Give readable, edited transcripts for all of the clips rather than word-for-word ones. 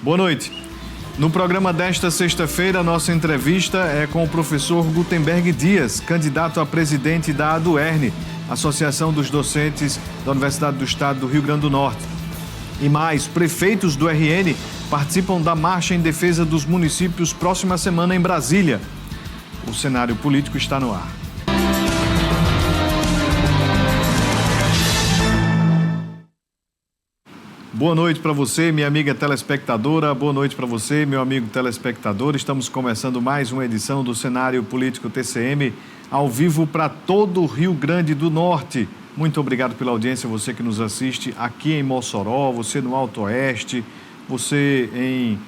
Boa noite. No programa desta sexta-feira, nossa entrevista é com o professor Gutenberg Dias, candidato a presidente da ADUERN, Associação dos Docentes da Universidade do Estado do Rio Grande do Norte. E mais, prefeitos do RN participam da marcha em defesa dos municípios próxima semana em Brasília. O cenário político está no ar. Boa noite para você, minha amiga telespectadora. Boa noite para você, meu amigo telespectador. Estamos começando mais uma edição do Cenário Político TCM, ao vivo para todo o Rio Grande do Norte. Muito obrigado pela audiência, você que nos assiste aqui em Mossoró, você no Alto Oeste, você em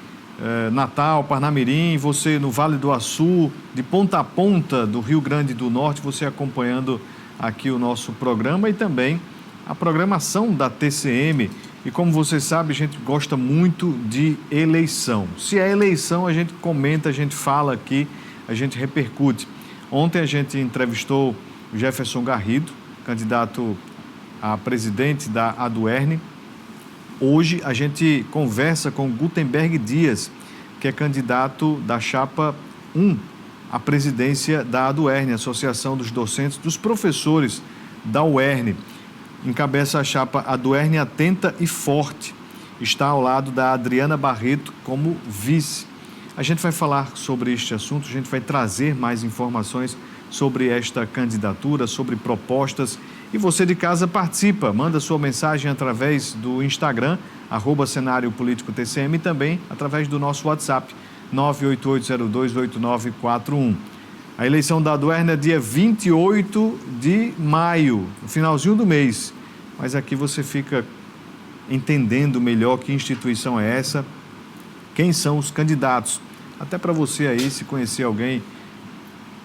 Natal, Parnamirim, você no Vale do Açu, de ponta a ponta do Rio Grande do Norte, você acompanhando aqui o nosso programa e também a programação da TCM. E como você sabe, a gente gosta muito de eleição. Se é eleição, a gente comenta, a gente fala aqui, a gente repercute. Ontem a gente entrevistou o Jefferson Garrido, candidato a presidente da ADUERN. Hoje a gente conversa com Gutenberg Dias, que é candidato da chapa 1 à presidência da ADUERN, Associação dos Docentes dos Professores da UERN. Encabeça a chapa ADUERN Atenta e Forte. Está ao lado da Adriana Barreto como vice. A gente vai falar sobre este assunto, a gente vai trazer mais informações sobre esta candidatura, sobre propostas. E você de casa participa, manda sua mensagem através do Instagram, @Cenário Político TCM, e também através do nosso WhatsApp, 988028941. A eleição da ADUERN é dia 28 de maio, no finalzinho do mês. Mas aqui você fica entendendo melhor que instituição é essa, quem são os candidatos. Até para você aí, se conhecer alguém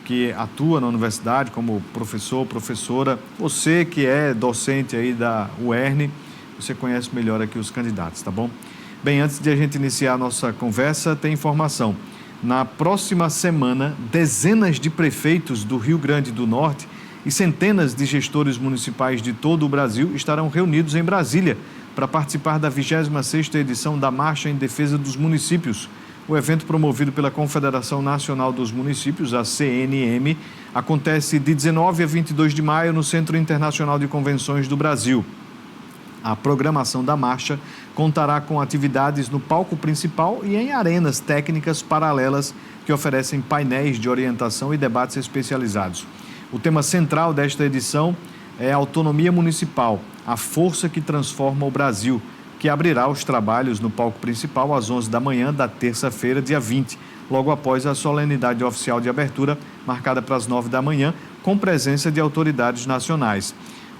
que atua na universidade como professor, professora, você que é docente aí da UERN, você conhece melhor aqui os candidatos, tá bom? Bem, antes de a gente iniciar a nossa conversa, tem informação. Na próxima semana, dezenas de prefeitos do Rio Grande do Norte e centenas de gestores municipais de todo o Brasil estarão reunidos em Brasília para participar da 26ª edição da Marcha em Defesa dos Municípios. O evento, promovido pela Confederação Nacional dos Municípios, a CNM, acontece de 19 a 22 de maio no Centro Internacional de Convenções do Brasil. A programação da marcha contará com atividades no palco principal e em arenas técnicas paralelas que oferecem painéis de orientação e debates especializados. O tema central desta edição é a autonomia municipal, a força que transforma o Brasil, que abrirá os trabalhos no palco principal às 11 da manhã da terça-feira, dia 20, logo após a solenidade oficial de abertura, marcada para as 9 da manhã, com presença de autoridades nacionais.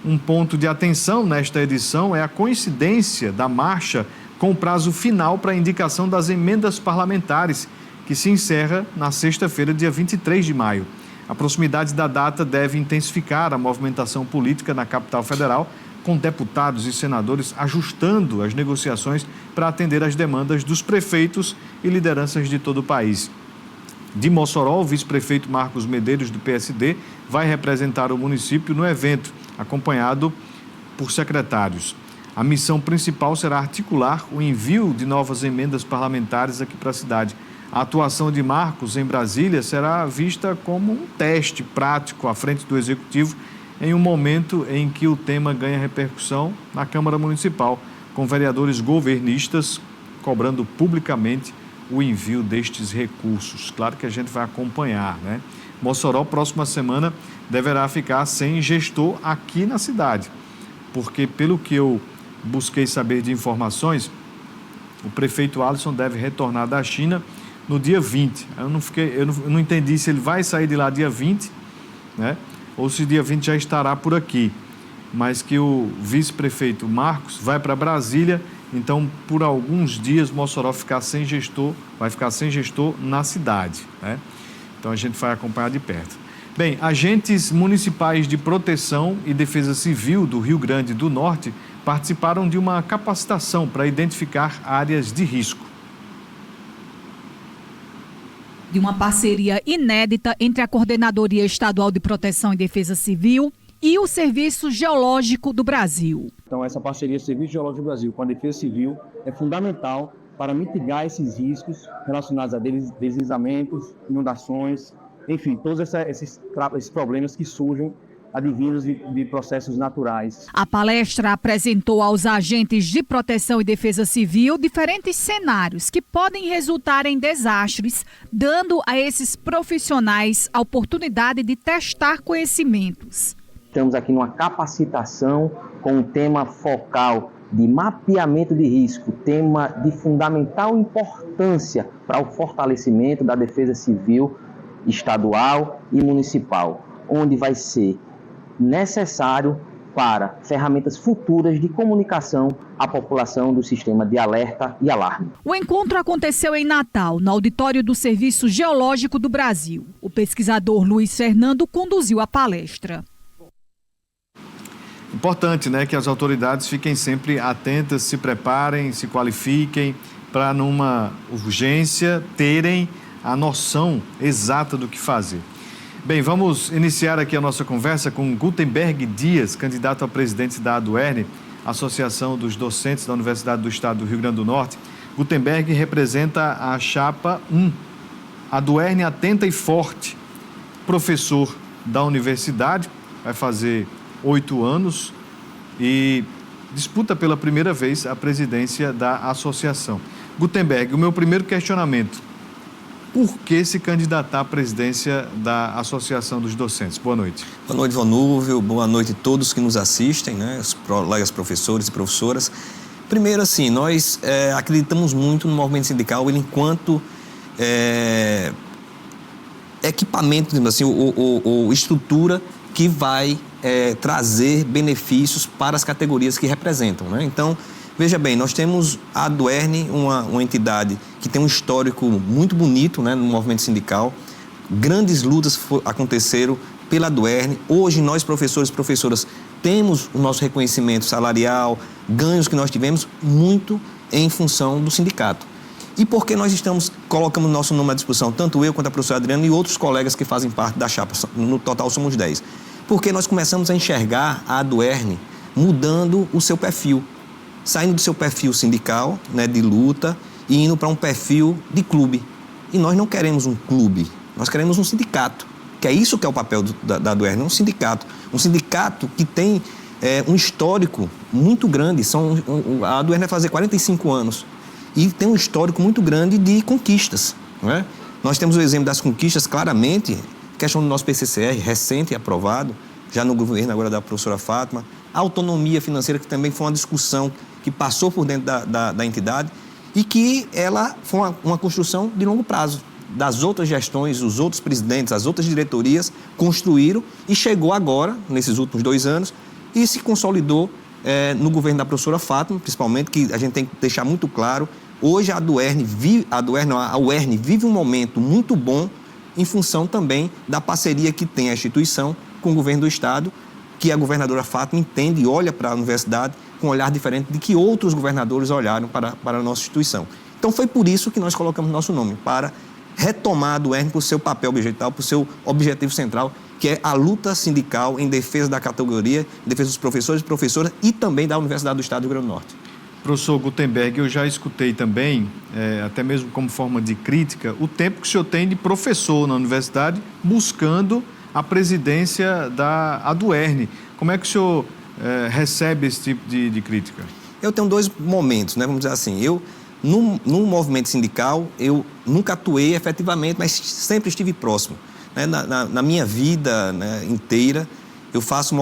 Um ponto de atenção nesta edição é a coincidência da marcha com o prazo final para a indicação das emendas parlamentares, que se encerra na sexta-feira, dia 23 de maio. A proximidade da data deve intensificar a movimentação política na capital federal, com deputados e senadores ajustando as negociações para atender às demandas dos prefeitos e lideranças de todo o país. De Mossoró, o vice-prefeito Marcos Medeiros, do PSD, vai representar o município no evento, acompanhado por secretários. A missão principal será articular o envio de novas emendas parlamentares aqui para a cidade. A atuação de Marcos em Brasília será vista como um teste prático à frente do Executivo em um momento em que o tema ganha repercussão na Câmara Municipal, com vereadores governistas cobrando publicamente o envio destes recursos. Claro que a gente vai acompanhar, né? Mossoró, próxima semana, deverá ficar sem gestor aqui na cidade, porque, pelo que eu busquei saber de informações, o prefeito Alisson deve retornar da China no dia 20. Eu não entendi se ele vai sair de lá dia 20, né? Ou se dia 20 já estará por aqui. Mas que o vice-prefeito Marcos vai para Brasília, então por alguns dias Mossoró vai ficar sem gestor na cidade, né? Então a gente vai acompanhar de perto. Bem, agentes municipais de proteção e defesa civil do Rio Grande do Norte participaram de uma capacitação para identificar áreas de risco. De uma parceria inédita entre a Coordenadoria Estadual de Proteção e Defesa Civil e o Serviço Geológico do Brasil. Então, essa parceria Serviço Geológico do Brasil com a Defesa Civil é fundamental para mitigar esses riscos relacionados a deslizamentos, inundações, enfim, todos esses problemas que surgem advindos de processos naturais. A palestra apresentou aos agentes de proteção e defesa civil diferentes cenários que podem resultar em desastres, dando a esses profissionais a oportunidade de testar conhecimentos. Estamos aqui numa capacitação com um tema focal de mapeamento de risco, tema de fundamental importância para o fortalecimento da defesa civil estadual e municipal, onde vai ser necessário para ferramentas futuras de comunicação à população do sistema de alerta e alarme. O encontro aconteceu em Natal, no auditório do Serviço Geológico do Brasil. O pesquisador Luiz Fernando conduziu a palestra. Importante, né, que as autoridades fiquem sempre atentas, se preparem, se qualifiquem para, numa urgência, terem a noção exata do que fazer. Bem, vamos iniciar aqui a nossa conversa com Gutenberg Dias, candidato a presidente da ADUERN, Associação dos Docentes da Universidade do Estado do Rio Grande do Norte. Gutenberg representa a chapa 1, ADUERN atenta e forte, professor da universidade, vai fazer 8 anos e disputa pela primeira vez a presidência da associação. Gutenberg, o meu primeiro questionamento: por que se candidatar à presidência da Associação dos Docentes? Boa noite. Boa noite, Vonúvio. Boa noite a todos que nos assistem, né? Os colegas professores e professoras. Primeiro, assim, nós acreditamos muito no movimento sindical, ele enquanto equipamento, assim, ou estrutura que vai trazer benefícios para as categorias que representam, né? Então, veja bem, nós temos a ADUERN, uma entidade que tem um histórico muito bonito, né, no movimento sindical. Grandes lutas aconteceram pela ADUERN. Hoje, nós, professores e professoras, temos o nosso reconhecimento salarial, ganhos que nós tivemos, muito em função do sindicato. E por que nós colocamos nosso nome à disposição, tanto eu quanto a professora Adriana e outros colegas que fazem parte da chapa, no total somos 10? Porque nós começamos a enxergar a ADUERN mudando o seu perfil, saindo do seu perfil sindical, né, de luta, e indo para um perfil de clube. E nós não queremos um clube, nós queremos um sindicato, que é isso que é o papel da ADUERN, um sindicato. Um sindicato que tem um histórico muito grande, a ADUERN vai fazer 45 anos, e tem um histórico muito grande de conquistas, não é? Nós temos o exemplo das conquistas claramente, questão do nosso PCCR, recente e aprovado, já no governo agora da professora Fátima, a autonomia financeira, que também foi uma discussão que passou por dentro da entidade e que ela foi uma construção de longo prazo. Das outras gestões, os outros presidentes, as outras diretorias construíram e chegou agora, nesses últimos 2 anos, e se consolidou no governo da professora Fátima, principalmente, que a gente tem que deixar muito claro, hoje a UERN vive um momento muito bom em função também da parceria que tem a instituição com o governo do Estado, que a governadora Fátima entende e olha para a universidade com um olhar diferente de que outros governadores olharam para a nossa instituição. Então foi por isso que nós colocamos nosso nome, para retomar a ADUERN por seu papel objetal, por seu objetivo central, que é a luta sindical em defesa da categoria, em defesa dos professores e professoras e também da Universidade do Estado do Rio Grande do Norte. Professor Gutenberg, eu já escutei também, até mesmo como forma de crítica, o tempo que o senhor tem de professor na universidade buscando a presidência da ADUERN. Como é que o senhor recebe esse tipo de crítica? Eu tenho 2 momentos, né? Vamos dizer assim, no movimento sindical, eu nunca atuei efetivamente, mas sempre estive próximo. Né? Na minha vida, né, inteira, eu faço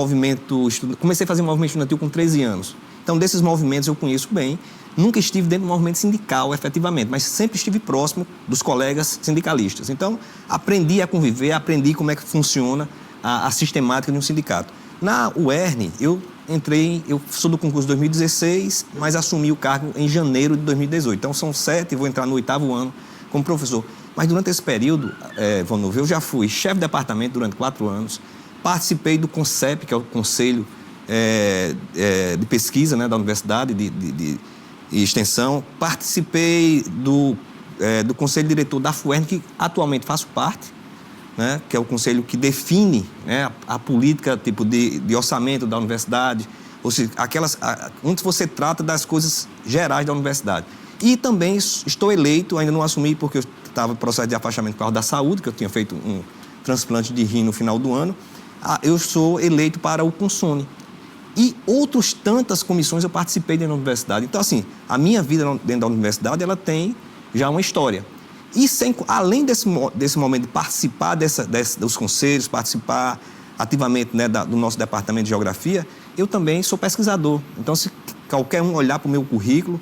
comecei a fazer movimento estudantil com 13 anos. Então, desses movimentos eu conheço bem. Nunca estive dentro do movimento sindical, efetivamente, mas sempre estive próximo dos colegas sindicalistas. Então, aprendi a conviver, aprendi como é que funciona a sistemática de um sindicato. Na UERN, eu sou do concurso de 2016, mas assumi o cargo em janeiro de 2018. Então, são 7, vou entrar no 8º ano como professor. Mas durante esse período, Vonúvio, eu já fui chefe de departamento durante 4 anos, participei do CONCEP, que é o Conselho de Pesquisa, né, da Universidade de Extensão, participei do Conselho Diretor da FUERN, que atualmente faço parte, né, que é o conselho que define, né, a política tipo de orçamento da universidade, ou seja, onde você trata das coisas gerais da universidade. E também estou eleito, ainda não assumi porque eu estava em processo de afastamento por causa da saúde, que eu tinha feito um transplante de rim no final do ano. Eu sou eleito para o Consune. E outras tantas comissões eu participei dentro da universidade. Então, assim, a minha vida dentro da universidade, ela tem já uma história. E além desse momento de participar dos conselhos, participar ativamente, né, do nosso departamento de geografia, eu também sou pesquisador. Então, se qualquer um olhar para o meu currículo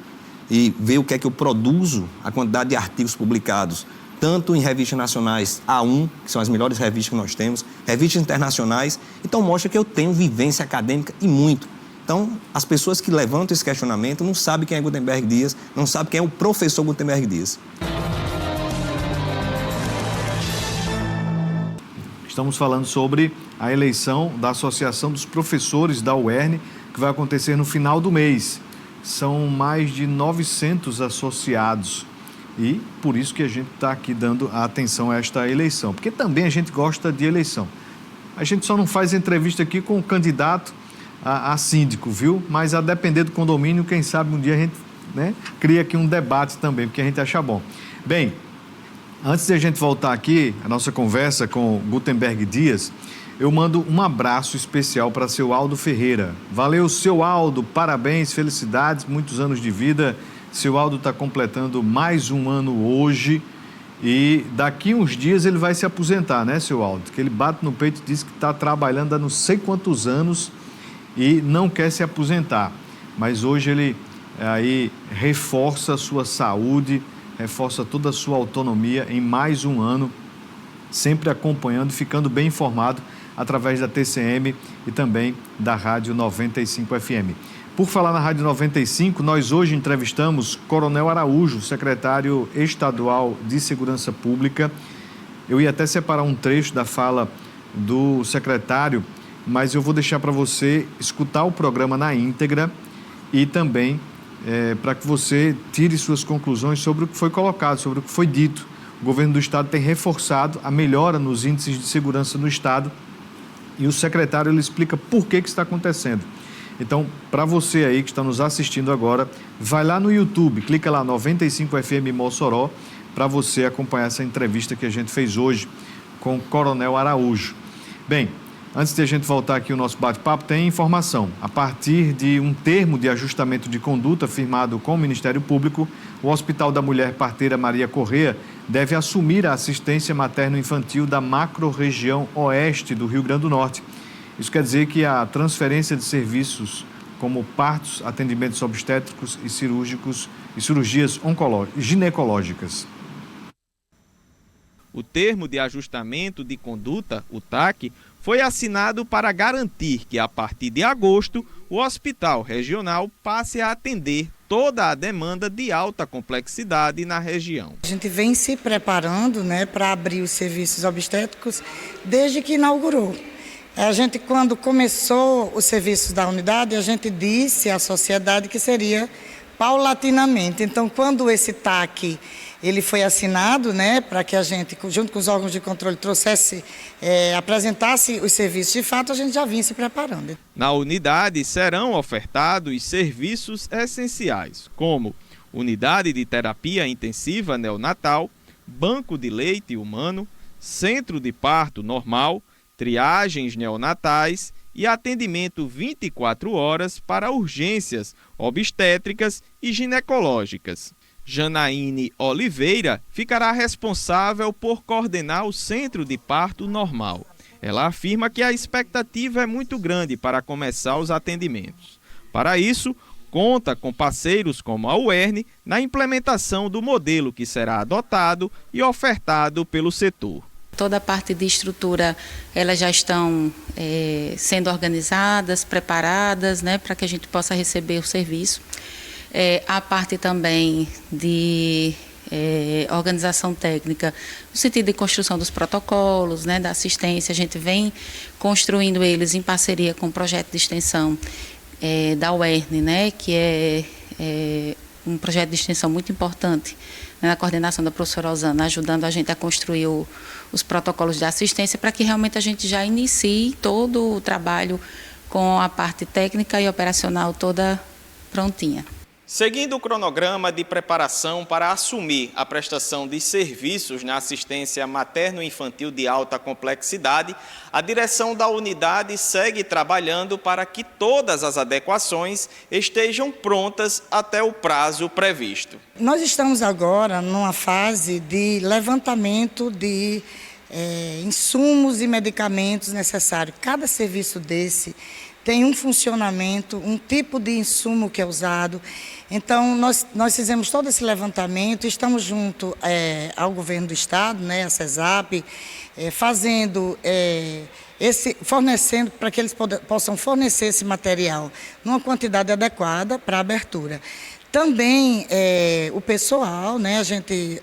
e ver o que é que eu produzo, a quantidade de artigos publicados, tanto em revistas nacionais A1, que são as melhores revistas que nós temos, revistas internacionais, então mostra que eu tenho vivência acadêmica e muito. Então, as pessoas que levantam esse questionamento não sabem quem é Gutenberg Dias, não sabem quem é o professor Gutenberg Dias. Estamos falando sobre a eleição da Associação dos Professores da UERN, que vai acontecer no final do mês. São mais de 900 associados e por isso que a gente está aqui dando a atenção a esta eleição, porque também a gente gosta de eleição. A gente só não faz entrevista aqui com o candidato a síndico, viu? Mas a depender do condomínio, quem sabe um dia a gente, né, cria aqui um debate também, porque a gente acha bom. Bem, antes de a gente voltar aqui, a nossa conversa com Gutenberg Dias, eu mando um abraço especial para seu Aldo Ferreira. Valeu, seu Aldo, parabéns, felicidades, muitos anos de vida. Seu Aldo está completando mais um ano hoje e daqui uns dias ele vai se aposentar, né, seu Aldo? Que ele bate no peito e diz que está trabalhando há não sei quantos anos e não quer se aposentar. Mas hoje ele aí reforça a sua saúde, reforça toda a sua autonomia em mais um ano, sempre acompanhando e ficando bem informado através da TCM e também da Rádio 95 FM. Por falar na Rádio 95, nós hoje entrevistamos Coronel Araújo, secretário estadual de Segurança Pública. Eu ia até separar um trecho da fala do secretário, mas eu vou deixar para você escutar o programa na íntegra e também para que você tire suas conclusões sobre o que foi colocado, sobre o que foi dito. O governo do estado tem reforçado a melhora nos índices de segurança no estado e o secretário ele explica por que isso está acontecendo. Então, para você aí que está nos assistindo agora, vai lá no YouTube, clica lá 95 FM Mossoró para você acompanhar essa entrevista que a gente fez hoje com o Coronel Araújo. Bem, antes de a gente voltar aqui o nosso bate-papo, tem informação. A partir de um termo de ajustamento de conduta firmado com o Ministério Público, o Hospital da Mulher Parteira Maria Corrêa deve assumir a assistência materno-infantil da macro-região oeste do Rio Grande do Norte. Isso quer dizer que a transferência de serviços como partos, atendimentos obstétricos e cirúrgicos e cirurgias ginecológicas. O termo de ajustamento de conduta, o TAC, foi assinado para garantir que, a partir de agosto, o hospital regional passe a atender toda a demanda de alta complexidade na região. A gente vem se preparando, né, para abrir os serviços obstétricos desde que inaugurou. A gente, quando começou os serviços da unidade, a gente disse à sociedade que seria paulatinamente. Então, quando esse TAC ele foi assinado, né, para que a gente, junto com os órgãos de controle, apresentasse os serviços de fato, a gente já vinha se preparando. Na unidade serão ofertados serviços essenciais, como unidade de terapia intensiva neonatal, banco de leite humano, centro de parto normal, triagens neonatais e atendimento 24 horas para urgências obstétricas e ginecológicas. Janaíne Oliveira ficará responsável por coordenar o centro de parto normal. Ela afirma que a expectativa é muito grande para começar os atendimentos. Para isso, conta com parceiros como a UERN na implementação do modelo que será adotado e ofertado pelo setor. Toda a parte de estrutura, elas já estão sendo organizadas, preparadas, né, para que a gente possa receber o serviço. A parte também de organização técnica, no sentido de construção dos protocolos, né, da assistência, a gente vem construindo eles em parceria com o projeto de extensão da UERN, né, que é um projeto de extensão muito importante, né, na coordenação da professora Osana, ajudando a gente a construir os protocolos de assistência para que realmente a gente já inicie todo o trabalho com a parte técnica e operacional toda prontinha. Seguindo o cronograma de preparação para assumir a prestação de serviços na assistência materno-infantil de alta complexidade, a direção da unidade segue trabalhando para que todas as adequações estejam prontas até o prazo previsto. Nós estamos agora numa fase de levantamento de insumos e medicamentos necessários. Cada serviço desse tem um funcionamento, um tipo de insumo que é usado. Então, nós fizemos todo esse levantamento, estamos junto ao governo do estado, né, a CESAP, fazendo, fornecendo para que eles possam fornecer esse material numa quantidade adequada para a abertura. Também o pessoal, né,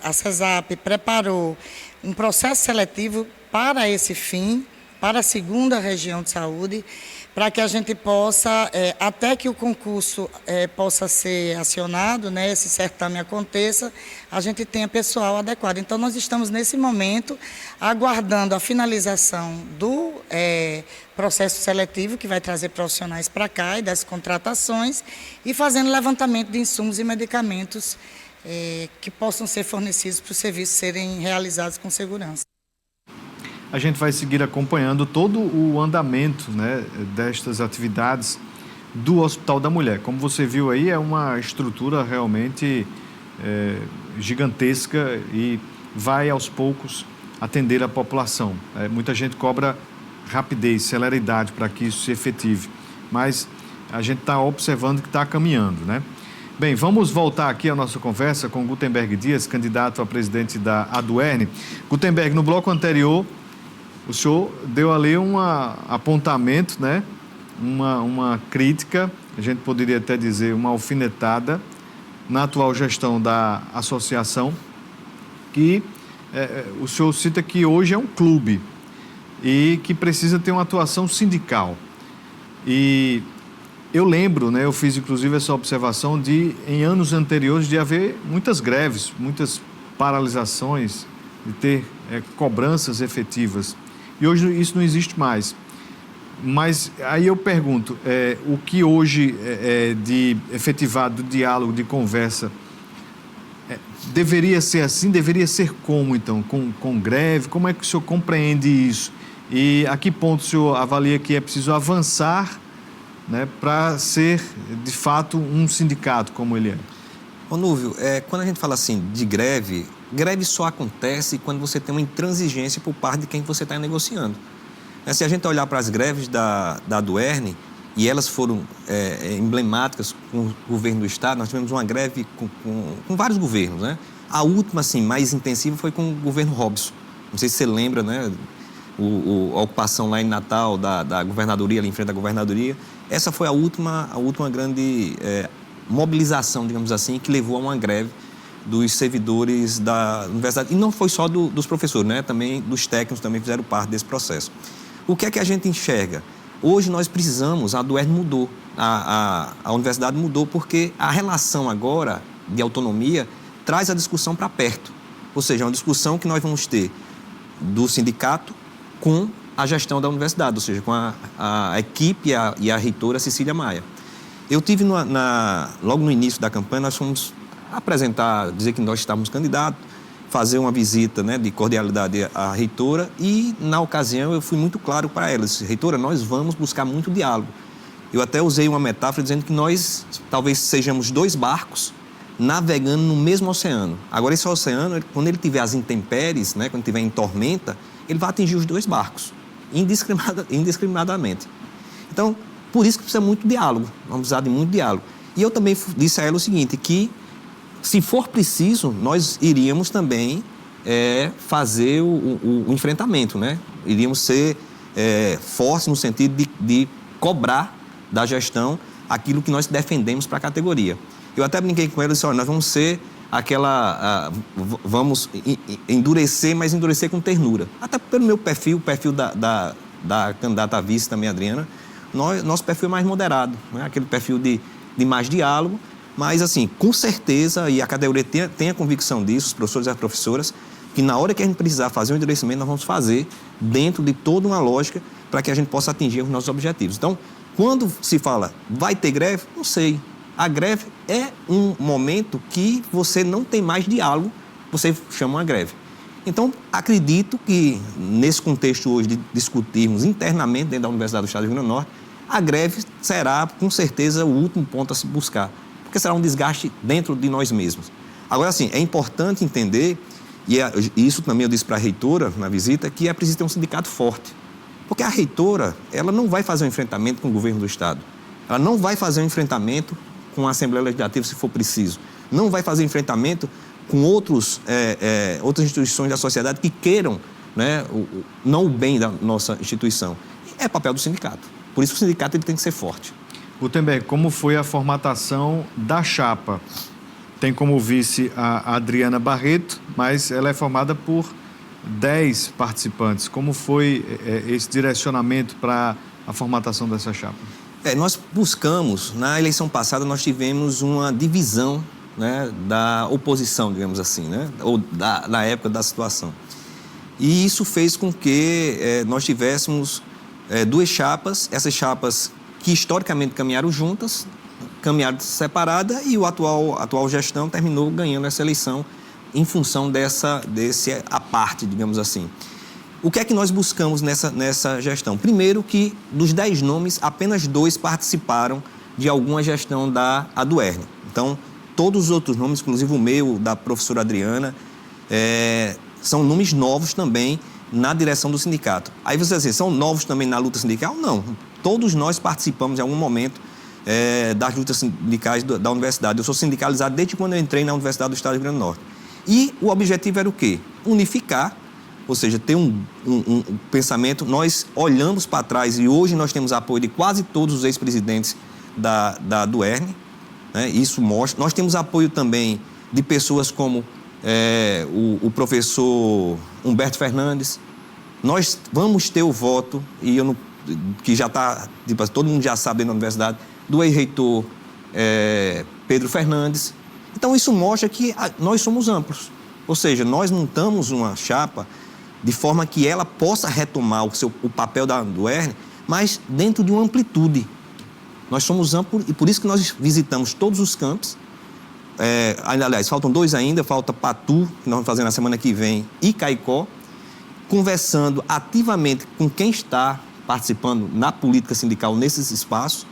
a CESAP preparou um processo seletivo para esse fim, para a 2ª região de saúde, para que a gente possa, até que o concurso possa ser acionado, né, esse certame aconteça, a gente tenha pessoal adequado. Então, nós estamos, nesse momento, aguardando a finalização do processo seletivo, que vai trazer profissionais para cá, e das contratações, e fazendo levantamento de insumos e medicamentos que possam ser fornecidos para os serviços serem realizados com segurança. A gente vai seguir acompanhando todo o andamento, né, destas atividades do Hospital da Mulher. Como você viu aí, é uma estrutura realmente gigantesca e vai aos poucos atender a população. Muita gente cobra rapidez, celeridade para que isso se efetive, mas a gente está observando que está caminhando, né? Bem, vamos voltar aqui a nossa conversa com Gutenberg Dias, candidato a presidente da ADUERN. Gutenberg, no bloco anterior, o senhor deu ali um apontamento, né? Uma crítica, a gente poderia até dizer uma alfinetada na atual gestão da associação, que o senhor cita que hoje é um clube e que precisa ter uma atuação sindical. E eu lembro, né, eu fiz inclusive essa observação em anos anteriores, de haver muitas greves, muitas paralisações, de ter cobranças efetivas. E hoje isso não existe mais. Mas aí eu pergunto, o que hoje é de efetivado, do diálogo, de conversa, deveria ser assim? Deveria ser como, então? Com greve? Como é que o senhor compreende isso? E a que ponto o senhor avalia que é preciso avançar, né, para ser, de fato, um sindicato como ele é? Ô Núvio, quando a gente fala assim de greve só acontece quando você tem uma intransigência por parte de quem você está negociando. Se a gente olhar para as greves da ADUERN, e elas foram emblemáticas com o governo do estado, nós tivemos uma greve com vários governos, né? A última, assim, mais intensiva foi com o governo Robson. Não sei se você lembra, né? A ocupação lá em Natal da governadoria, ali em frente à governadoria. Essa foi a última grande mobilização, digamos assim, que levou a uma greve dos servidores da universidade. E não foi só dos professores, né? Também dos técnicos também fizeram parte desse processo. O que é que a gente enxerga? Hoje nós precisamos, a ADUERN mudou, a universidade mudou, porque a relação agora de autonomia traz a discussão para perto. Ou seja, uma discussão que nós vamos ter do sindicato com a gestão da universidade, ou seja, com a equipe e a reitora Cecília Maia. Eu tive, logo no início da campanha, nós fomos apresentar, dizer que nós estávamos candidatos, fazer uma visita, né, de cordialidade à reitora, e, na ocasião, eu fui muito claro para ela. Disse, reitora, nós vamos buscar muito diálogo. Eu até usei uma metáfora dizendo que nós talvez sejamos 2 barcos navegando no mesmo oceano. Agora, esse oceano, quando ele tiver as intempéries, né, quando tiver em tormenta, ele vai atingir os 2 barcos, indiscriminadamente. Então, por isso que precisa muito diálogo, vamos precisar de muito diálogo. E eu também disse a ela o seguinte, que se for preciso, nós iríamos também fazer o enfrentamento, né? Iríamos ser fortes no sentido de cobrar da gestão aquilo que nós defendemos para a categoria. Eu até brinquei com ela e disse, olha, nós vamos ser vamos endurecer, mas endurecer com ternura. Até pelo meu perfil, o perfil da candidata a vice também, Adriana, nosso perfil é mais moderado, né? Aquele perfil de mais diálogo, mas assim, com certeza, e a categoria tem a convicção disso, os professores e as professoras, que na hora que a gente precisar fazer um endurecimento, nós vamos fazer dentro de toda uma lógica para que a gente possa atingir os nossos objetivos. Então, quando se fala, vai ter greve? Não sei. A greve é um momento que você não tem mais diálogo, você chama uma greve. Então, acredito que, nesse contexto hoje de discutirmos internamente dentro da Universidade do Estado do Rio Grande do Norte, a greve será, com certeza, o último ponto a se buscar, porque será um desgaste dentro de nós mesmos. Agora, sim, é importante entender, e isso também eu disse para a reitora na visita, que é preciso ter um sindicato forte. Porque a reitora, ela não vai fazer um enfrentamento com o governo do Estado. Ela não vai fazer um enfrentamento com a Assembleia Legislativa, se for preciso. Não vai fazer enfrentamento com outras instituições da sociedade que queiram, né, não o bem da nossa instituição. É papel do sindicato. Por isso o sindicato ele tem que ser forte. Gutenberg, como foi a formatação da chapa? Tem como vice a Adriana Barreto, mas ela é formada por 10 participantes. Como foi esse direcionamento para a formatação dessa chapa? Nós buscamos, na eleição passada nós tivemos uma divisão, né, da oposição, digamos assim, né, ou na época da situação. E isso fez com que nós tivéssemos 2 chapas, essas chapas que historicamente caminharam juntas, caminharam separada, e a atual gestão terminou ganhando essa eleição em função desse aparte, digamos assim. O que é que nós buscamos nessa gestão? Primeiro que, dos 10 nomes, apenas 2 participaram de alguma gestão da ADUERN. Então, todos os outros nomes, inclusive o meu, da professora Adriana, são nomes novos também na direção do sindicato. Aí você diz assim, são novos também na luta sindical? Não. Todos nós participamos em algum momento das lutas sindicais da universidade. Eu sou sindicalizado desde quando eu entrei na Universidade do Estado do Rio Grande do Norte. E o objetivo era o quê? Unificar, ou seja, ter um pensamento. Nós olhamos para trás e hoje nós temos apoio de quase todos os ex-presidentes da ADUERN, né? Isso mostra. Nós temos apoio também de pessoas como o professor Humberto Fernandes. Nós vamos ter o voto, que já está, todo mundo já sabe dentro da universidade, do ex-reitor Pedro Fernandes. Então, isso mostra que nós somos amplos. Ou seja, nós montamos uma chapa de forma que ela possa retomar o papel da ADUERN, mas dentro de uma amplitude. Nós somos amplos e por isso que nós visitamos todos os campos. Aliás, faltam 2 ainda, falta Patu, que nós vamos fazer na semana que vem, e Caicó, conversando ativamente com quem está participando na política sindical nesses espaços,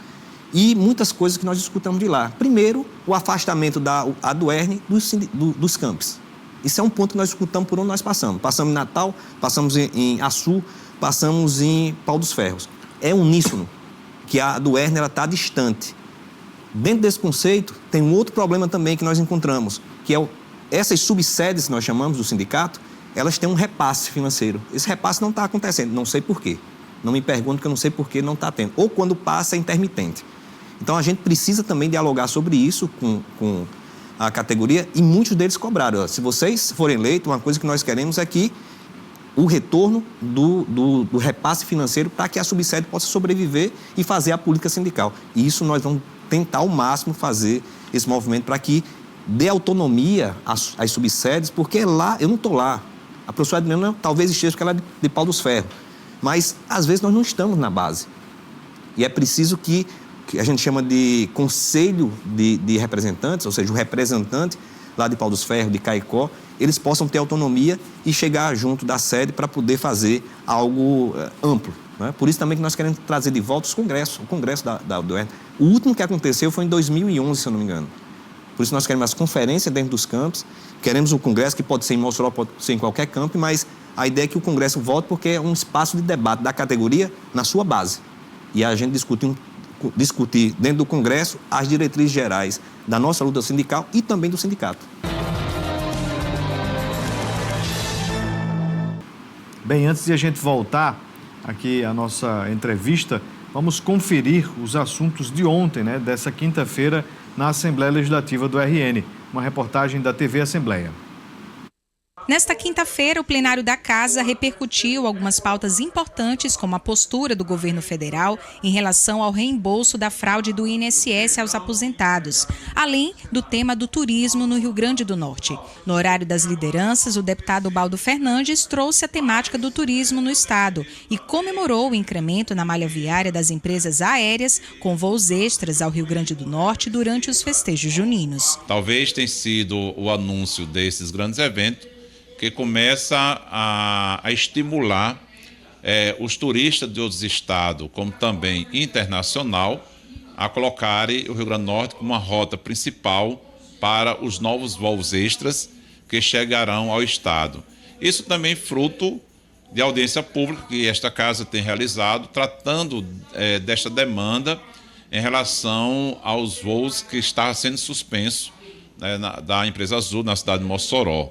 e muitas coisas que nós discutamos de lá. Primeiro, o afastamento da ADUERN dos campos. Isso é um ponto que nós discutamos por onde nós passamos. Passamos em Natal, passamos em Açu, passamos em Pau dos Ferros. É uníssono, que a ADUERN está distante. Dentro desse conceito, tem um outro problema também que nós encontramos, que é essas subsedes que nós chamamos do sindicato, elas têm um repasse financeiro. Esse repasse não está acontecendo, não sei por quê. Não me pergunto, que eu não sei por que não está tendo. Ou quando passa é intermitente. Então, a gente precisa também dialogar sobre isso com a categoria, e muitos deles cobraram. Se vocês forem eleitos, uma coisa que nós queremos é que o retorno do repasse financeiro para que a subsede possa sobreviver e fazer a política sindical. E isso nós vamos tentar ao máximo fazer esse movimento para que dê autonomia às subsedes, porque lá, eu não estou lá. A professora Adriana talvez esteja porque ela é de Pau dos Ferros, mas às vezes nós não estamos na base. E é preciso que a gente chama de conselho de representantes, ou seja, o representante lá de Pau dos Ferros, de Caicó, eles possam ter autonomia e chegar junto da sede para poder fazer algo amplo. Né? Por isso também que nós queremos trazer de volta o congresso da ADUERN. O último que aconteceu foi em 2011, se eu não me engano. Por isso nós queremos as conferências dentro dos campos, queremos o congresso, que pode ser em Mossoró, pode ser em qualquer campo, mas a ideia é que o congresso volte porque é um espaço de debate da categoria na sua base. E a gente discutir dentro do congresso as diretrizes gerais da nossa luta sindical e também do sindicato. Bem, antes de a gente voltar aqui à nossa entrevista, vamos conferir os assuntos de ontem, né, dessa quinta-feira, na Assembleia Legislativa do RN. Uma reportagem da TV Assembleia. Nesta quinta-feira, o plenário da Casa repercutiu algumas pautas importantes, como a postura do governo federal em relação ao reembolso da fraude do INSS aos aposentados, além do tema do turismo no Rio Grande do Norte. No horário das lideranças, o deputado Baldo Fernandes trouxe a temática do turismo no estado e comemorou o incremento na malha viária das empresas aéreas com voos extras ao Rio Grande do Norte durante os festejos juninos. Talvez tenha sido o anúncio desses grandes eventos que começa a estimular os turistas de outros estados, como também internacional, a colocarem o Rio Grande do Norte como uma rota principal para os novos voos extras que chegarão ao estado. Isso também fruto de audiência pública que esta casa tem realizado, tratando desta demanda em relação aos voos que está sendo suspenso da empresa Azul na cidade de Mossoró.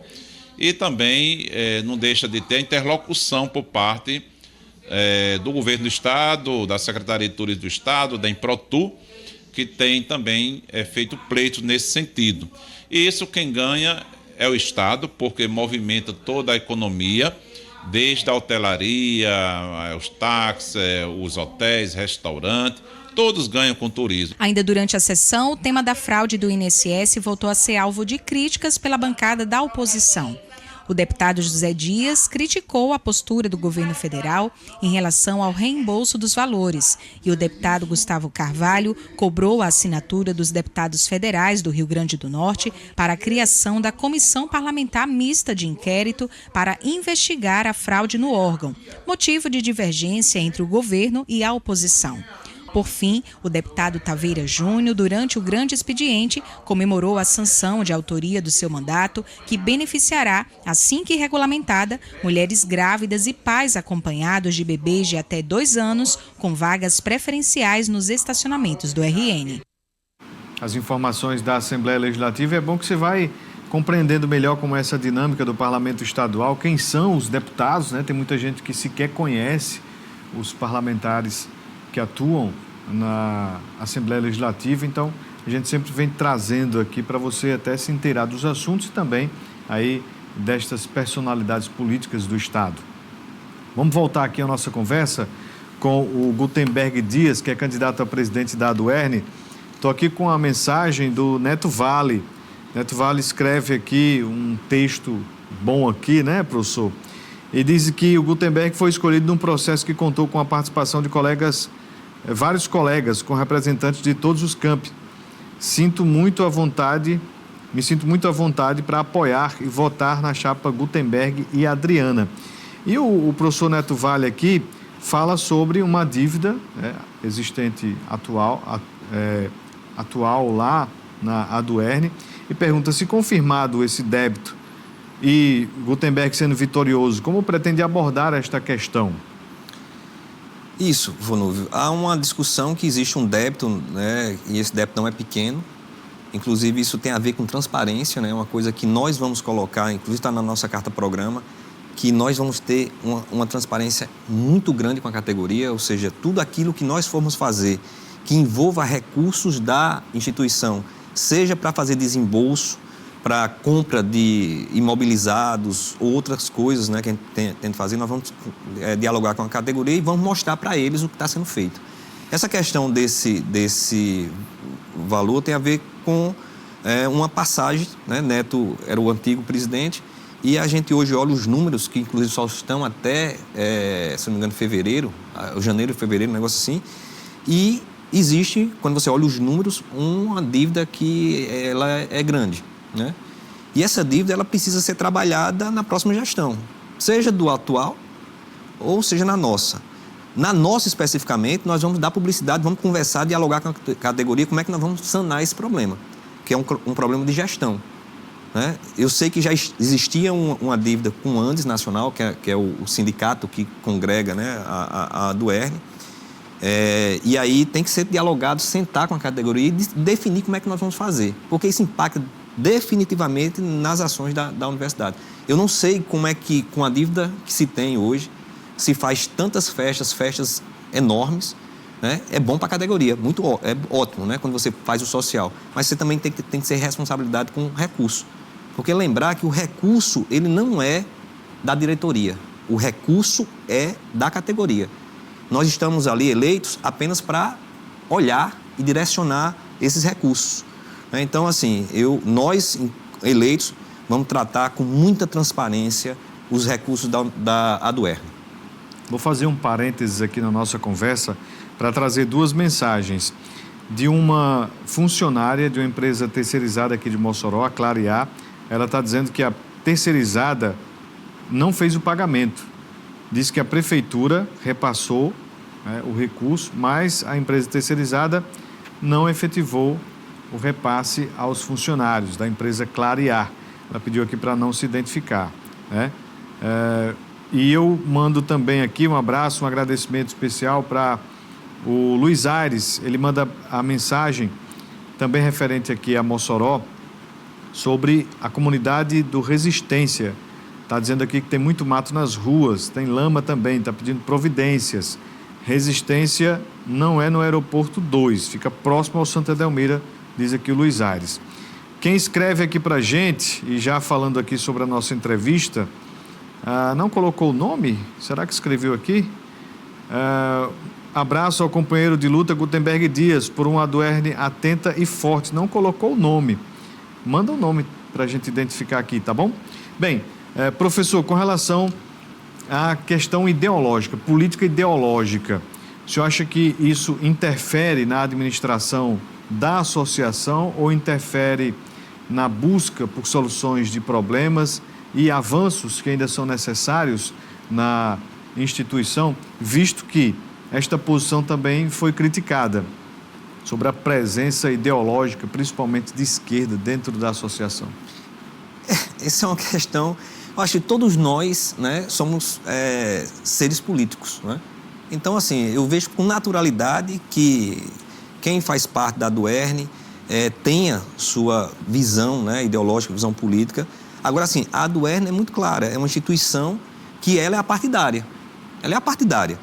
E também não deixa de ter interlocução por parte do governo do estado, da Secretaria de Turismo do estado, da Improtur, que tem também feito pleito nesse sentido. E isso quem ganha é o estado, porque movimenta toda a economia, desde a hotelaria, os táxis, os hotéis, restaurantes, todos ganham com o turismo. Ainda durante a sessão, o tema da fraude do INSS voltou a ser alvo de críticas pela bancada da oposição. O deputado José Dias criticou a postura do governo federal em relação ao reembolso dos valores e o deputado Gustavo Carvalho cobrou a assinatura dos deputados federais do Rio Grande do Norte para a criação da Comissão Parlamentar Mista de Inquérito para investigar a fraude no órgão, motivo de divergência entre o governo e a oposição. Por fim, o deputado Taveira Júnior, durante o grande expediente, comemorou a sanção de autoria do seu mandato, que beneficiará, assim que regulamentada, mulheres grávidas e pais acompanhados de bebês de até 2 anos, com vagas preferenciais nos estacionamentos do RN. As informações da Assembleia Legislativa, é bom que você vai compreendendo melhor como é essa dinâmica do Parlamento Estadual, quem são os deputados, né? Tem muita gente que sequer conhece os parlamentares que atuam na Assembleia Legislativa, então a gente sempre vem trazendo aqui para você até se inteirar dos assuntos e também aí destas personalidades políticas do Estado. Vamos voltar aqui a nossa conversa com o Gutenberg Dias, que é candidato a presidente da ADUERN. Estou aqui com a mensagem do Neto Vale. Neto Vale escreve aqui um texto bom aqui, né, professor? E diz que o Gutenberg foi escolhido num processo que contou com a participação de vários colegas, com representantes de todos os campi. Me sinto muito à vontade para apoiar e votar na chapa Gutenberg e Adriana. E o professor Neto Vale aqui fala sobre uma dívida existente atual lá na ADUERN e pergunta se confirmado esse débito e Gutenberg sendo vitorioso, como pretende abordar esta questão? Isso, Vonúvio. Há uma discussão que existe um débito, né, e esse débito não é pequeno. Inclusive, isso tem a ver com transparência, né, uma coisa que nós vamos colocar, inclusive está na nossa carta-programa, que nós vamos ter uma transparência muito grande com a categoria, ou seja, tudo aquilo que nós formos fazer que envolva recursos da instituição, seja para fazer desembolso, para compra de imobilizados, outras coisas, né, que a gente tem de fazer, nós vamos dialogar com a categoria e vamos mostrar para eles o que está sendo feito. Essa questão desse valor tem a ver com uma passagem, né? Neto era o antigo presidente e a gente hoje olha os números, que inclusive só estão até, se não me engano, janeiro e fevereiro, um negócio assim, e existe, quando você olha os números, uma dívida que ela é grande. Né? E essa dívida ela precisa ser trabalhada na próxima gestão, seja do atual ou seja na nossa. Na nossa especificamente, nós vamos dar publicidade, vamos conversar, dialogar com a categoria, como é que nós vamos sanar esse problema, que é um problema de gestão. Né? Eu sei que já existia uma dívida com o Andes Nacional, que é o sindicato que congrega, né, a ADUERN, e aí tem que ser dialogado, sentar com a categoria e definir como é que nós vamos fazer, porque isso impacta definitivamente nas ações da universidade. Eu não sei como é que, com a dívida que se tem hoje, se faz tantas festas enormes, né? É bom para a categoria, é ótimo, né? Quando você faz o social, mas você também tem que ser responsabilidade com recurso, Porque lembrar que o recurso, ele não é da diretoria. O recurso é da categoria. Nós estamos ali eleitos apenas para olhar e direcionar esses recursos. Então, assim, nós eleitos vamos tratar com muita transparência os recursos da Aduerne. Vou fazer um parênteses aqui na nossa conversa para trazer duas mensagens de uma funcionária de uma empresa terceirizada aqui de Mossoró, a Clarear. Ela está dizendo que a terceirizada não fez o pagamento. Diz que a prefeitura repassou o recurso, mas a empresa terceirizada não efetivou o repasse aos funcionários da empresa Clarear. Ela pediu aqui para não se identificar, né? E eu mando também aqui um abraço, um agradecimento especial para o Luiz Aires. Ele manda a mensagem também referente aqui a Mossoró sobre a comunidade do Resistência. Está dizendo aqui que tem muito mato nas ruas, tem lama também, está pedindo providências. Resistência não é no Aeroporto 2, fica próximo ao Santa Edelmira, diz aqui o Luiz Aires. Quem escreve aqui para a gente, e já falando aqui sobre a nossa entrevista, não colocou o nome? Será que escreveu aqui? Abraço ao companheiro de luta Gutenberg Dias, por uma Aduerne atenta e forte. Não colocou o nome. Manda o nome para a gente identificar aqui, tá bom? Bem, professor, com relação à questão ideológica, política ideológica, o senhor acha que isso interfere na administração da associação ou interfere na busca por soluções de problemas e avanços que ainda são necessários na instituição, visto que esta posição também foi criticada sobre a presença ideológica, principalmente de esquerda, dentro da associação? Essa é uma questão... Eu acho que todos nós, né, somos seres políticos, né? Então, assim, eu vejo com naturalidade que quem faz parte da Aduerne tenha sua visão, né, ideológica, visão política. Agora, assim, a Aduerne é muito clara, é uma instituição que ela é apartidária. Ela é apartidária,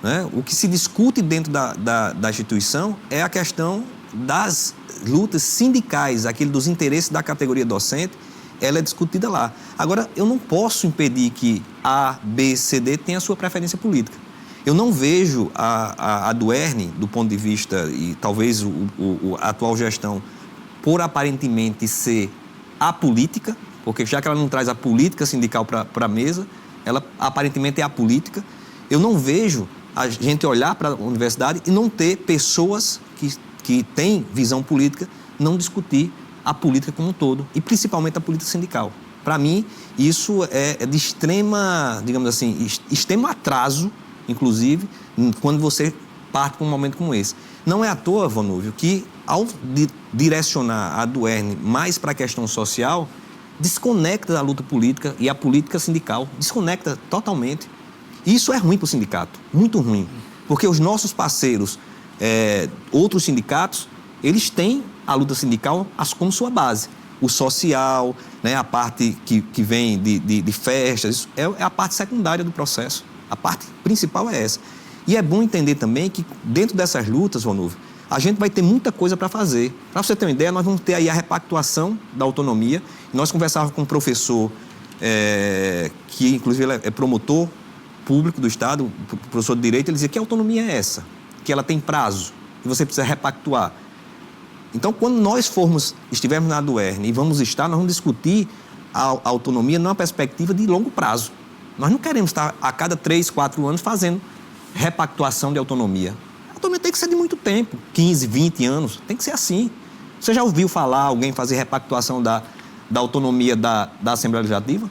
né? O que se discute dentro da instituição é a questão das lutas sindicais, aquele dos interesses da categoria docente, ela é discutida lá. Agora, eu não posso impedir que A, B, C, D tenha a sua preferência política. Eu não vejo a Aduerne, do ponto de vista, e talvez a atual gestão, por aparentemente ser apolítica, porque já que ela não traz a política sindical para a mesa, ela aparentemente é apolítica. Eu não vejo a gente olhar para a universidade e não ter pessoas que têm visão política, não discutir a política como um todo, e principalmente a política sindical. Para mim, isso é de extrema, digamos assim, extremo atraso, inclusive, quando você parte para um momento como esse. Não é à toa, Vanúvio, que ao direcionar a Aduerne mais para a questão social, desconecta da luta política e a política sindical, desconecta totalmente. Isso é ruim para o sindicato, muito ruim, porque os nossos parceiros, outros sindicatos, eles têm a luta sindical como sua base. O social, né, a parte que vem de festas, isso é a parte secundária do processo. A parte principal é essa. E é bom entender também que dentro dessas lutas, Vanúvio, a gente vai ter muita coisa para fazer. Para você ter uma ideia, nós vamos ter aí a repactuação da autonomia. Nós conversávamos com um professor, que inclusive ele é promotor público do Estado, professor de Direito, ele dizia que autonomia é essa, que ela tem prazo, e você precisa repactuar. Então, quando nós estivermos na Aduerne e vamos vamos discutir a autonomia numa perspectiva de longo prazo. Nós não queremos estar a cada 3, 4 anos fazendo repactuação de autonomia. A autonomia tem que ser de muito tempo, 15, 20 anos, tem que ser assim. Você já ouviu falar alguém fazer repactuação da autonomia da Assembleia Legislativa?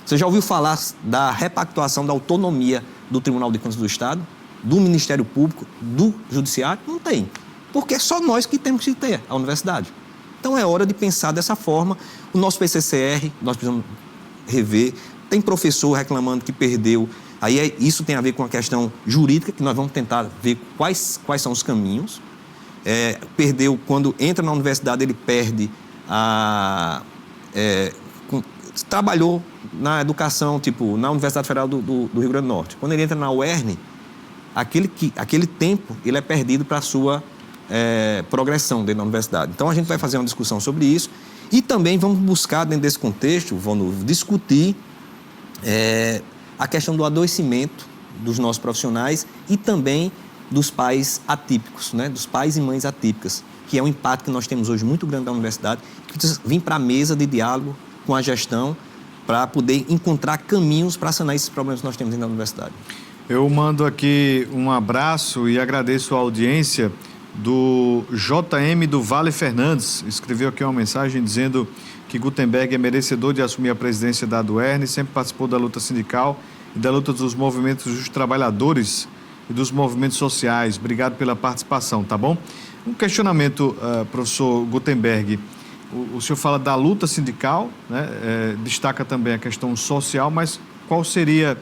Você já ouviu falar da repactuação da autonomia do Tribunal de Contas do Estado, do Ministério Público, do Judiciário? Não tem. Porque é só nós que temos que ter a universidade. Então é hora de pensar dessa forma. O nosso PCCR, nós precisamos rever. Tem professor reclamando que perdeu. Aí isso tem a ver com a questão jurídica, que nós vamos tentar ver quais são os caminhos. Perdeu, quando entra na universidade, ele perde trabalhou na educação, tipo, na Universidade Federal do Rio Grande do Norte. Quando ele entra na UERN, aquele tempo ele é perdido para a sua progressão dentro da universidade. Então, a gente vai fazer uma discussão sobre isso E também vamos buscar, dentro desse contexto, discutir a questão do adoecimento dos nossos profissionais e também dos pais atípicos, né? Dos pais e mães atípicas, que é um impacto que nós temos hoje muito grande da universidade, que precisa vir para a mesa de diálogo com a gestão para poder encontrar caminhos para sanar esses problemas que nós temos dentro da universidade. Eu mando aqui um abraço e agradeço a audiência do JM do Vale Fernandes. Escreveu aqui uma mensagem dizendo que Gutenberg é merecedor de assumir a presidência da ADUERN, sempre participou da luta sindical e da luta dos movimentos dos trabalhadores e dos movimentos sociais. Obrigado pela participação, tá bom? Um questionamento, professor Gutenberg. O senhor fala da luta sindical, né? Destaca também a questão social, mas qual seria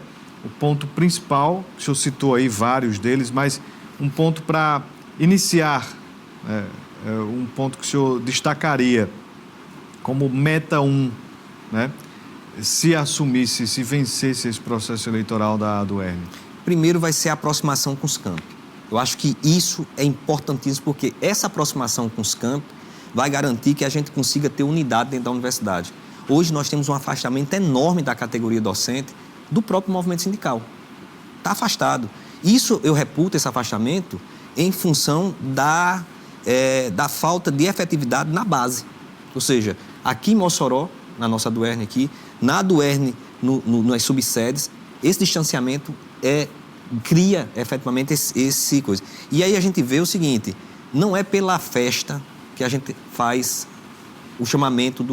o ponto principal? O senhor citou aí vários deles, mas um ponto para iniciar, um ponto que o senhor destacaria como meta 1, né? Se assumisse, se vencesse esse processo eleitoral da ADUERN? Primeiro vai ser a aproximação com os campos. Eu acho que isso é importantíssimo, porque essa aproximação com os campos vai garantir que a gente consiga ter unidade dentro da universidade. Hoje nós temos um afastamento enorme da categoria docente do próprio movimento sindical. Está afastado. Isso eu reputo, esse afastamento, em função da falta de efetividade na base. Ou seja, aqui em Mossoró, na nossa ADUERN aqui, na ADUERN, nas subsedes, esse distanciamento cria efetivamente esse coisa. E aí a gente vê o seguinte, não é pela festa que a gente faz o chamamento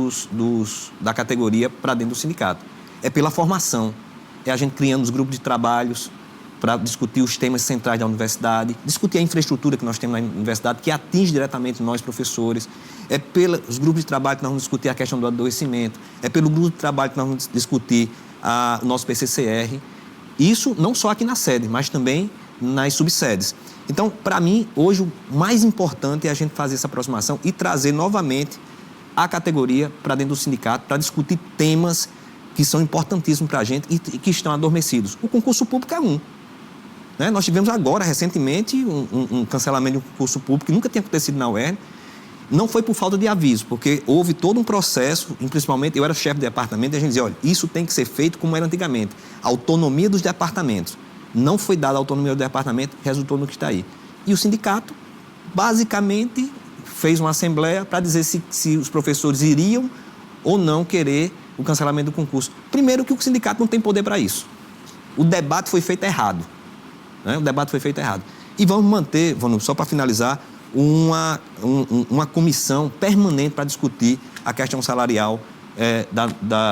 da categoria para dentro do sindicato. É pela formação. É a gente criando os grupos de trabalhos para discutir os temas centrais da universidade, discutir a infraestrutura que nós temos na universidade, que atinge diretamente nós, professores. É pelos grupos de trabalho que nós vamos discutir a questão do adoecimento. É pelo grupo de trabalho que nós vamos discutir o nosso PCCR. Isso não só aqui na sede, mas também nas subsedes. Então, para mim, hoje o mais importante é a gente fazer essa aproximação e trazer novamente a categoria para dentro do sindicato, para discutir temas que são importantíssimos para a gente e que estão adormecidos. O concurso público é um. Né? Nós tivemos agora, recentemente, um cancelamento de um concurso público que nunca tinha acontecido na UERN. Não foi por falta de aviso, porque houve todo um processo, e principalmente eu era chefe de departamento, e a gente dizia, olha, isso tem que ser feito como era antigamente. A autonomia dos departamentos. Não foi dada a autonomia do departamento, resultou no que está aí. E o sindicato, basicamente, fez uma assembleia para dizer se os professores iriam ou não querer o cancelamento do concurso. Primeiro que o sindicato não tem poder para isso. O debate foi feito errado. Né? O debate foi feito errado. E vamos manter, só para finalizar, uma comissão permanente para discutir a questão salarial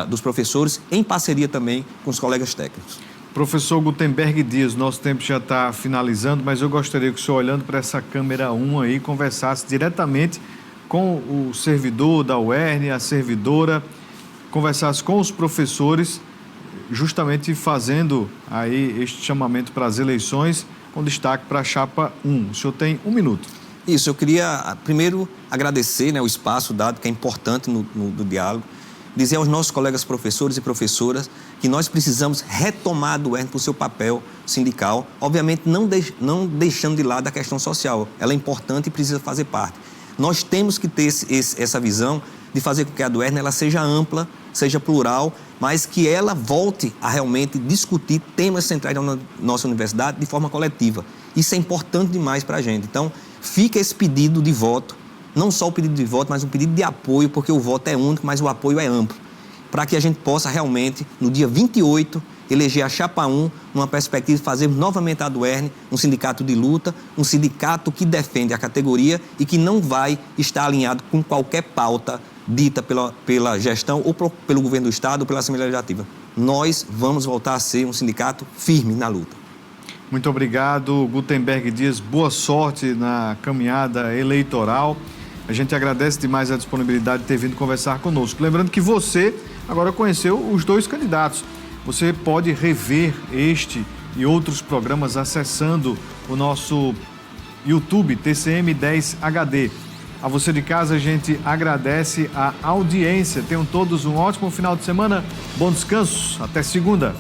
dos professores, em parceria também com os colegas técnicos. Professor Gutenberg Dias, nosso tempo já está finalizando, mas eu gostaria que o senhor, olhando para essa câmera 1 aí, conversasse diretamente com o servidor da UERN, a servidora, conversasse com os professores, justamente fazendo aí este chamamento para as eleições, com destaque para a chapa 1. O senhor tem 1 minuto. Isso, eu queria primeiro agradecer, né, o espaço dado, que é importante no diálogo, dizer aos nossos colegas professores e professoras que nós precisamos retomar a ADUERN para o seu papel sindical, obviamente não deixando de lado a questão social, ela é importante e precisa fazer parte. Nós temos que ter essa visão de fazer com que a ADUERN ela seja ampla, seja plural, mas que ela volte a realmente discutir temas centrais da nossa universidade de forma coletiva. Isso é importante demais para a gente. Então, fica esse pedido de voto, não só o pedido de voto, mas um pedido de apoio, porque o voto é único, mas o apoio é amplo, para que a gente possa realmente, no dia 28, eleger a chapa 1, numa perspectiva de fazermos novamente a ADUERN um sindicato de luta, um sindicato que defende a categoria e que não vai estar alinhado com qualquer pauta dita pela gestão ou pelo governo do Estado ou pela Assembleia Legislativa. Nós vamos voltar a ser um sindicato firme na luta. Muito obrigado, Gutenberg Dias. Boa sorte na caminhada eleitoral. A gente agradece demais a disponibilidade de ter vindo conversar conosco. Lembrando que você agora conheceu os 2 candidatos. Você pode rever este e outros programas acessando o nosso YouTube, TCM10 HD. A você de casa, a gente agradece a audiência. Tenham todos um ótimo final de semana. Bom descanso. Até segunda.